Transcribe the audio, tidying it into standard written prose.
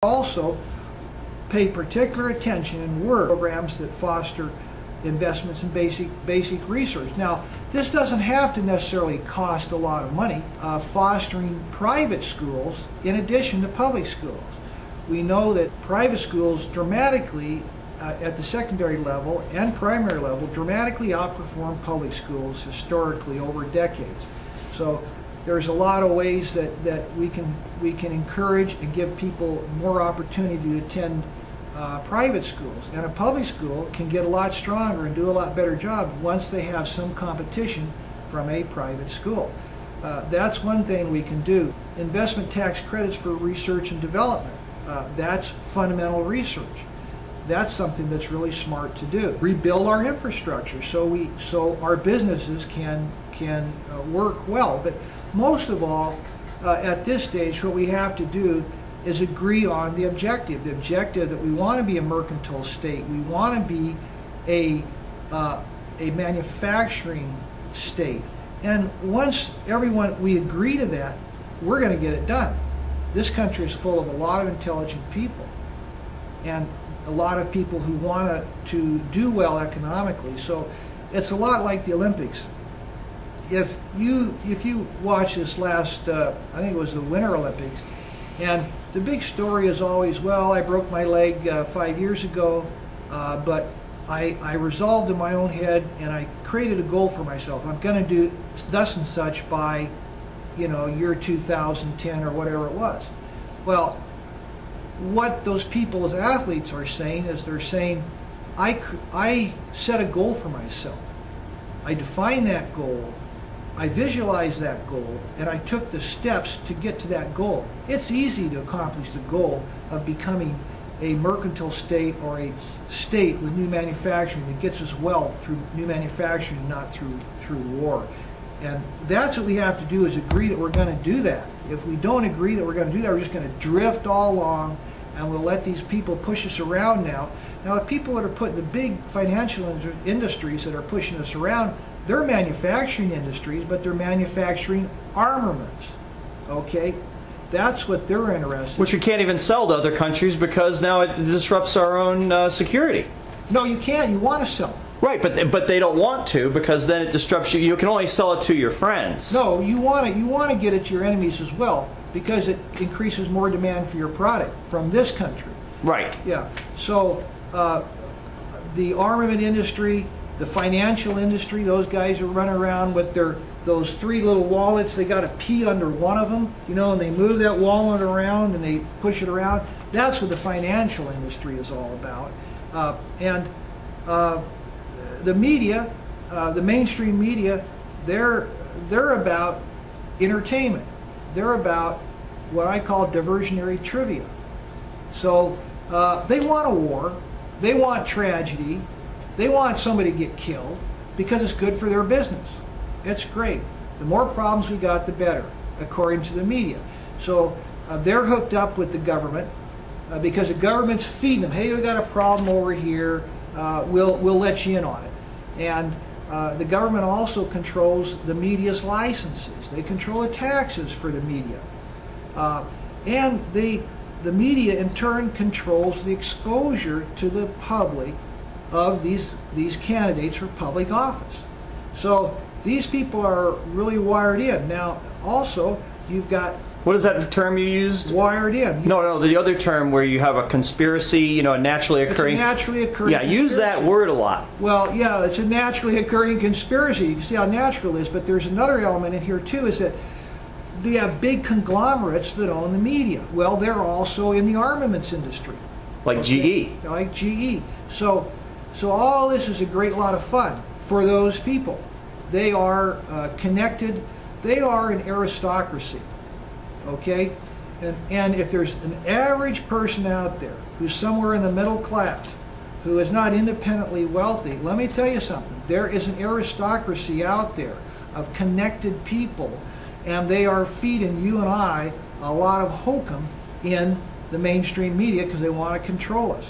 Also pay particular attention and work programs that foster investments in basic research. Now, this doesn't have to necessarily cost a lot of money. Fostering private schools in addition to public schools. We know that private schools dramatically at the secondary level and primary level dramatically outperform public schools historically over decades. So there's a lot of ways that we can encourage and give people more opportunity to attend private schools. And a public school can get a lot stronger and do a lot better job once they have some competition from a private school. That's one thing we can do. Investment tax credits for research and development. That's fundamental research. That's something that's really smart to do. Rebuild our infrastructure so our businesses can work well. But most of all, at this stage, what we have to do is agree on the objective. The objective that we want to be a mercantile state. We want to be a manufacturing state. And once we agree to that, we're going to get it done. This country is full of a lot of intelligent people and a lot of people who want to do well economically. So it's a lot like the Olympics. If you watch this last, I think it was the Winter Olympics, and the big story is always, well, I broke my leg 5 years ago, but I resolved in my own head and I created a goal for myself. I'm going to do thus and such by, year 2010 or whatever it was. Well, what those people as athletes are saying is they're saying, I set a goal for myself. I defined that goal. I visualized that goal, and I took the steps to get to that goal. It's easy to accomplish the goal of becoming a mercantile state or a state with new manufacturing that gets us wealth through new manufacturing, not through war. And that's what we have to do, is agree that we're going to do that. If we don't agree that we're going to do that, we're just going to drift all along, and we'll let these people push us around now. Now, the people that are putting the big financial industries that are pushing us around, they're manufacturing industries, but they're manufacturing armaments, okay? That's what they're interested in. Which we can't even sell to other countries because now it disrupts our own security. No, you can't. You want to sell. Right, but they don't want to, because then it disrupts you. You can only sell it to your friends. No, you want to get it to your enemies as well, because it increases more demand for your product from this country. Right. Yeah. So the armament industry, the financial industry, those guys who run around with those three little wallets, they got a P under one of them, and they move that wallet around and they push it around. That's what the financial industry is all about. The media, the mainstream media, they're about entertainment. They're about what I call diversionary trivia. So they want a war, they want tragedy, they want somebody to get killed because it's good for their business. It's great. The more problems we got, the better, according to the media. So they're hooked up with the government because the government's feeding them. Hey, we got a problem over here. We'll let you in on it. And the government also controls the media's licenses. They control the taxes for the media. And the media, in turn, controls the exposure to the public of these candidates for public office. So these people are really wired in. Now, also, you've got... What is that term you used? Wired in. No, the other term where you have a conspiracy, a naturally occurring... It's a naturally occurring conspiracy. Use that word a lot. Well, yeah, it's a naturally occurring conspiracy. You can see how natural it is, but there's another element in here, too, is that they have big conglomerates that own the media. Well, they're also in the armaments industry. Like GE. Like GE. So all this is a great lot of fun for those people. They are connected. They are an aristocracy. Okay? And if there's an average person out there who's somewhere in the middle class, who is not independently wealthy, let me tell you something. There is an aristocracy out there of connected people, and they are feeding you and I a lot of hokum in the mainstream media because they want to control us.